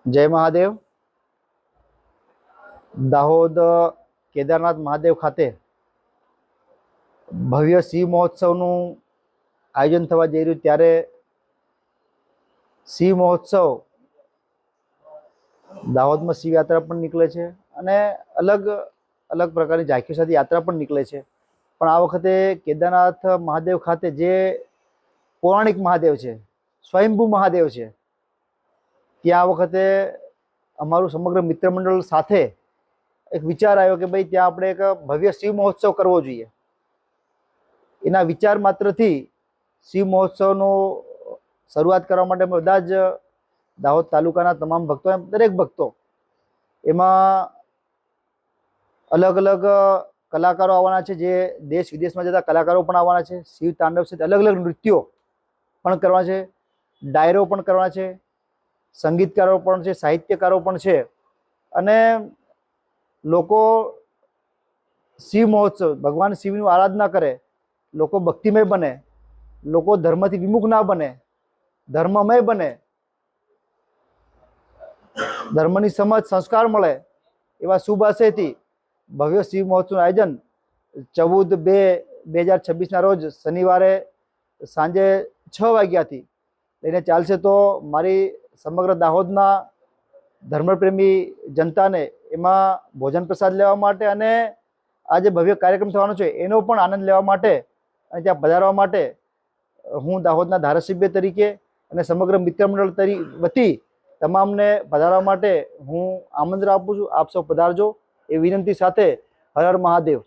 જય મહાદેવ। દાહોદ કેદારનાથ મહાદેવ ખાતે ભવ્ય શિવ મહોત્સવનું આયોજન થવા જઈ રહ્યું, ત્યારે શિવ મહોત્સવ દાહોદમાં શિવ યાત્રા પણ નીકળે છે અને અલગ અલગ પ્રકારની ઝાંખીઓ સાથે યાત્રા પણ નીકળે છે। પણ આ વખતે કેદારનાથ મહાદેવ ખાતે જે પૌરાણિક મહાદેવ છે, સ્વયંભૂ મહાદેવ છે, ત્યાં આ વખતે અમારું સમગ્ર મિત્ર મંડળ સાથે એક વિચાર આવ્યો કે ભાઈ ત્યાં આપણે એક ભવ્ય શિવ મહોત્સવ કરવો જોઈએ। એના વિચાર માત્રથી શિવ મહોત્સવનો શરૂઆત કરવા માટે બધા જ દાહોદ તાલુકાના તમામ ભક્તો, દરેક ભક્તો, એમાં અલગ અલગ કલાકારો આવવાના છે, જે દેશ વિદેશમાં જતા કલાકારો પણ આવવાના છે। શિવ તાંડવ સહિત અલગ અલગ નૃત્યો પણ કરવાના છે, ડાયરો પણ કરવાના છે, સંગીતકારો પણ છે, સાહિત્યકારો પણ છે। અને લોકો શિવ મહોત્સવ, ભગવાન શિવની આરાધના કરે, લોકો ભક્તિમય બને, લોકો ધર્મથી વિમુખ ના બને, ધર્મમય બને, ધર્મની સમજ, સંસ્કાર મળે, એવા શુભ આશયથી ભવ્ય શિવ મહોત્સવનું આયોજન 14/2/2026ના રોજ શનિવારે સાંજે 6 વાગ્યાથી લઈને ચાલશે। તો મારી સમગ્ર દાહોદના ધર્મપ્રેમી જનતાને એમાં ભોજન પ્રસાદ લેવા માટે અને આ જે ભવ્ય કાર્યક્રમ થવાનો છે એનો પણ આનંદ લેવા માટે અને ત્યાં પધારવા માટે હું દાહોદના ધારાસભ્ય તરીકે અને સમગ્ર મિત્ર મંડળ વતી તમામને પધારવા માટે હું આમંત્રણ આપું છું। આપ સૌ પધારજો એ વિનંતી સાથે હર હર મહાદેવ।